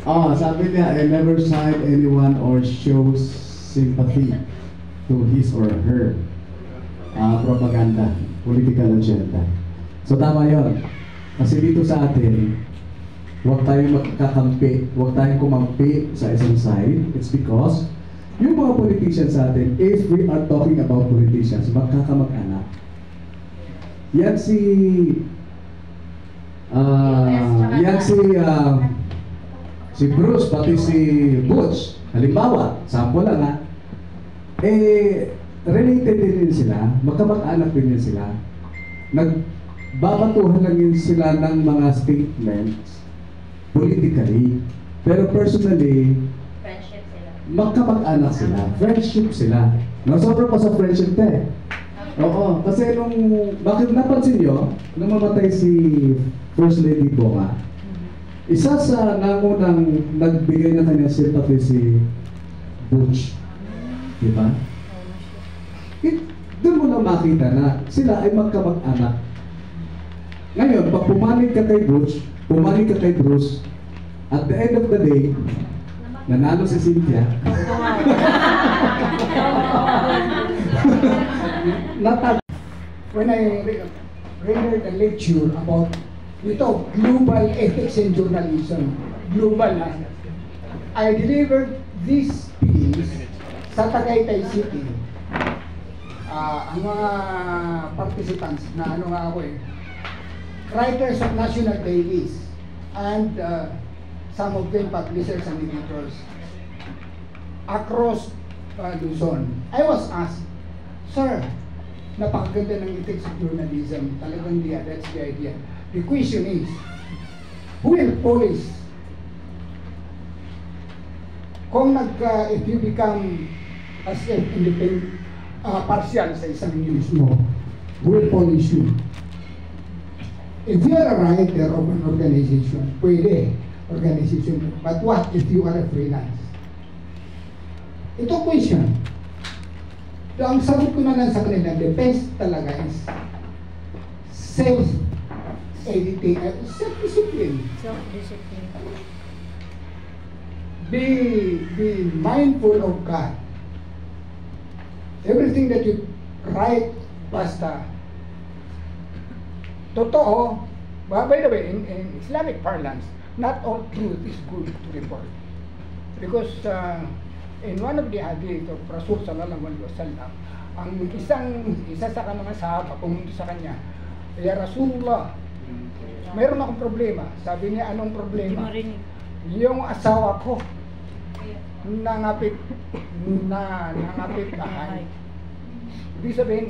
Oh, sabi niya, I never side anyone or shows sympathy to his or her propaganda, political agenda. So tama yun. Kasi dito sa atin, huwag tayong magkakampi, huwag tayong kumampi sa isang side. It's because yung mga politicians sa atin, if we are talking about politicians, magkakamag-anak. Yan si si Bruce, pati si Butch, halimbawa, sample lang ha, related din sila, magkamag-anak din sila, nagbabatuhan lang yun sila ng mga statements politically, pero personally, friendship sila. magkamag-anak sila, friendship sila. Nasobra pa sa friendship Oo, kasi bakit napansin nyo, nung mamatay si First Lady Bonga, isa sa nangunang nagbigay na kanya sympathy si Butch. Diba? Doon mo na makita na sila ay magkamag-anak. Ngayon, pag pumanig ka kay Butch, pumanig ka kay Bruce, at the end of the day, nanalo si Cynthia. When I rendered a lecture about global ethics and journalism, global na, I delivered this piece sa Tagaytay City. Ang mga participants na writers of national dailies and some of them publishers and editors across Luzon. I was asked, sir, napakaganda ng ethics of journalism, talagang that's the idea. The question is, who will police? If you become as independent, partial sa isang news mo, who will police you? If you are a writer of an organization, pwede, organization. But what if you are a freelance? Ito question. Ang sagot ko na lang sa kanila, the best talaga is self-editing, self-discipline. Self-discipline. Be mindful of God. Everything that you write, basta. Totoo, by the way, in Islamic parlance, not all truth is good to report. Because in one of the hadith of Rasul sallallahu alaihi wasallam, ang isa sa kanang sahaba pumunta sa kanya, ya Rasulullah, mayroon akong problema. Sabi niya, anong problema? Yung asawa ko nangapit bahay. Ibig sabihin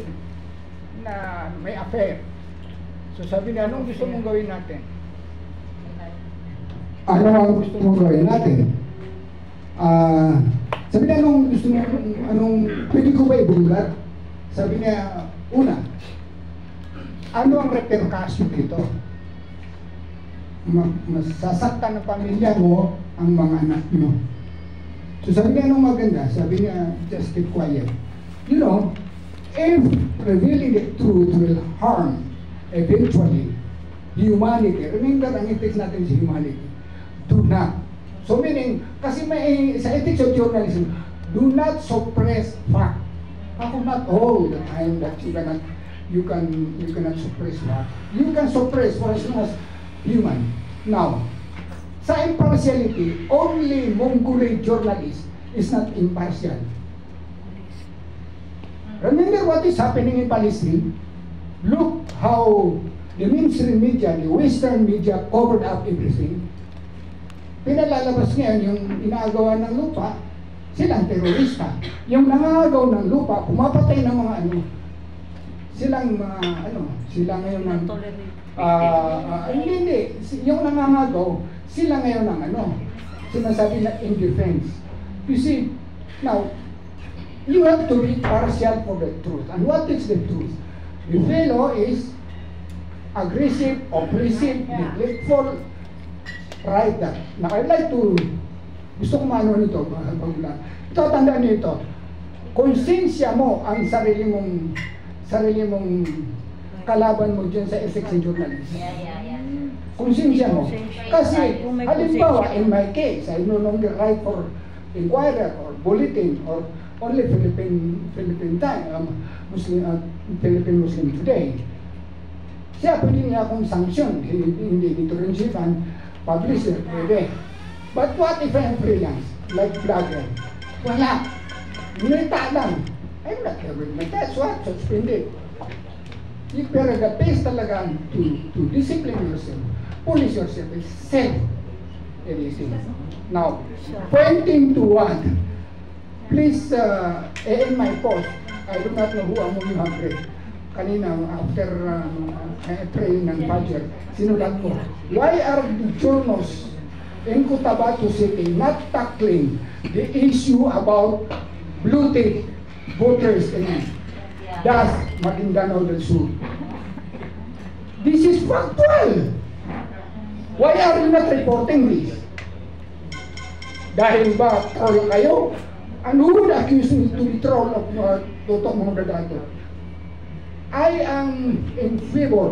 na may affair. So sabi niya, anong gusto mong gawin natin? Ano ang gusto mong gawin natin? Sabi niya, pwede ko ba ibulat? Sabi niya, una, ano ang repercussion dito? Masasaktan ng pamilya mo ang mga anak mo. So sabi niya, anong maganda? Sabi niya, just keep quiet. You know, if revealing the truth will harm eventually humanity, remember ang ethics natin sa humanity, do not. So meaning, kasi may sa ethics of journalism, do not suppress fact. Ako not all the time that you cannot suppress fact. You can suppress for as long as human. Now, sa impartiality, only Mongolian journalist is not impartial. Remember what is happening in Palestine? Look how the mainstream media, the Western media covered up everything. Pinalalabas ngayon yung inaagawan ng lupa, silang terorista. Yung nangagaw ng lupa, pumapatay ng mga silang ngayon ng hindi, yung nangangagaw, sila ngayon ng sinasabi na in defense. You see, now, you have to be partial for the truth. And what is the truth? The fellow is aggressive, oppressive, neglectful, right that. Now, I'd like to, gusto ko maano nito, ito, tandaan niyo ito, konsensya mo ang sarili mong kalaban mo dyan sa ethics and journalism. konsensya mo. Kasi, Kung may halimbawa, konsensya. in my case, I no longer write for Inquirer or Bulletin or only Philippine time, Philippine Muslim Today. Siya pwede niya akong sanction, hindi editor-in-chief and publisher, pwede. But what if I'm freelance, like blogger? Wala. Meta lang. I'm not covered. That's what, suspended. Pero the best talaga to discipline yourself, police yourself, is self-editing. Now, pointing to what? Please, in my post, I do not know who among you have read. Kanina, after praying ng Fajr, sinulat ko, why are the journals in Cotabato City not tackling the issue about blue-tick voters in Das Maguindanao del Sur? This is factual. Why are you not reporting this? Dahil ba troll kayo? And who would accuse me to be troll of Totok Moderato? I am in favor.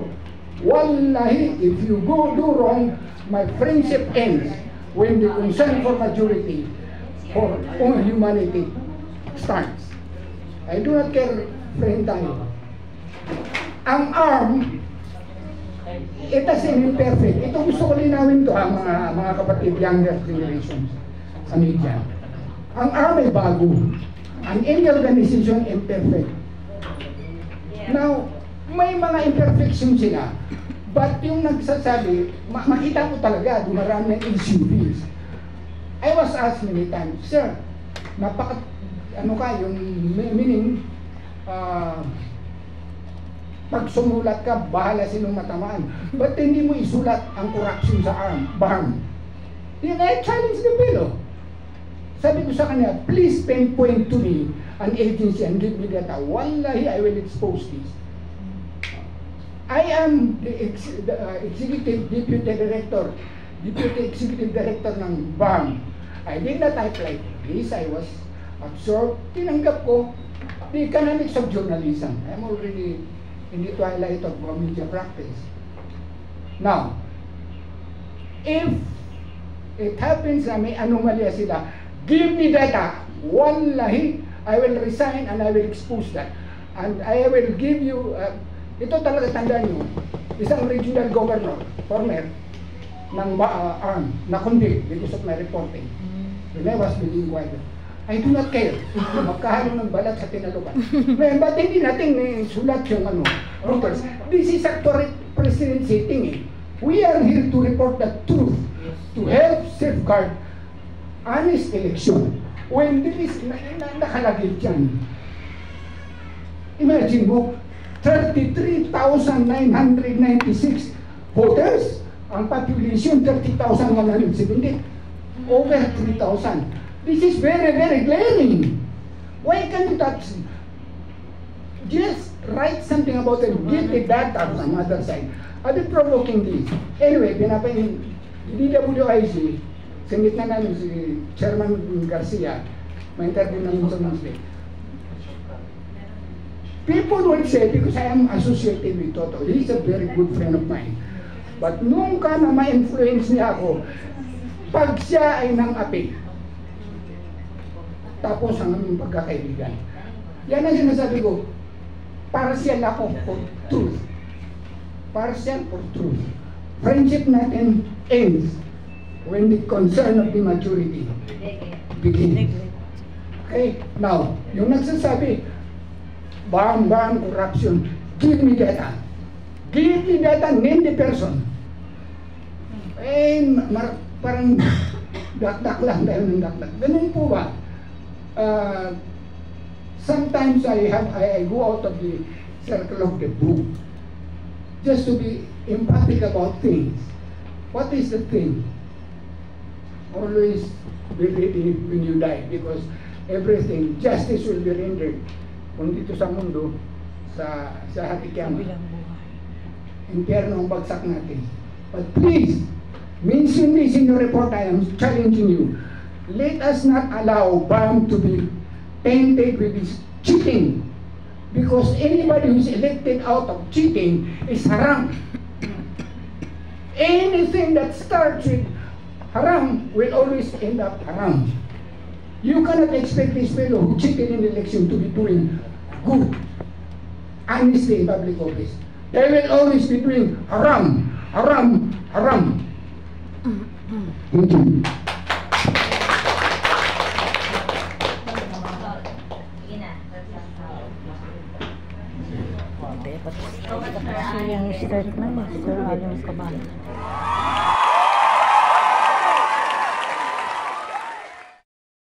Wallahi, if you do wrong, my friendship ends when the concern for majority, for humanity starts. I do not care, friend tayo. Ang arm, ito is imperfect. Ito gusto ko linawin to, mga kapatid, younger generations sa media. Ang arm ay bago. Ang any organization imperfect. Now, may mga imperfection sila. But yung nagsasabi, makita ko talaga, dumarami ng SUVs. I was asked many times, sir, ano ka, yung meaning, pag sumulat ka, bahala sinong matamaan. But hindi mo isulat ang corruption sa BARM. Then I challenge the bill. Sabi ko sa kanya, please pinpoint to me an agency and give me data. Wallahi, I will expose this. I am the executive deputy executive director ng BARM. I did not apply for this. I was absorbed. Tinanggap ko the economics of journalism. I'm already in the twilight of media practice. Now, if it happens na may anomalya sila, give me data. Wallahi, I will resign and I will expose that. And I will give you, ito talaga tandaan nyo, isang regional governor, former, ng ARM, na-convict because of my reporting. When I was being inquired, I do not care. Magkahalo ng balat sa tinalupan. But hindi natin sulat yung Reuters. This is actually president sitting eh. We are here to report the truth, to help safeguard honest election. When there is nakalagay dyan, imagine mo, 33,996 voters, ang population 30,170, over 3,000. This is very, very glaring. Why can't you just write something about it, get the data from the other side? I've been provoking this. Anyway, pinapain, DWIC, sinit na namin si Chairman Garcia, may interview namin sa Muslim. People would say, because I am associated with Toto, he's a very good friend of mine. But nung ka na ma-influence niya ako, pag siya ay nang api, tapos ang aming pagkakaibigan. Yan ang sinasabi ko, partial ako for truth. Partial for truth. Friendship natin ends when the concern of the majority begins. Okay, now, yung nagsasabi, BARM, corruption, give me data. Give me data, name the person. Parang dakdak lang dahil ng dakdak. Ganun po ba? Sometimes I go out of the circle of the book just to be empathic about things. What is the thing? Always be ready when you die, because everything, justice will be rendered kung dito sa mundo, sa Hatikiyama. Impyerno ang bagsak natin. But please, mention this in your report. I am challenging you. Let us not allow BARM to be tainted with this cheating, because anybody who is elected out of cheating is haram. Anything that starts with haram will always end up haram. You cannot expect this fellow who cheated in the election to be doing good, honesty in public office. They will always be doing haram, haram, haram. Thank you. Sige na. Kasi yung start na, Sir Alim Cabal.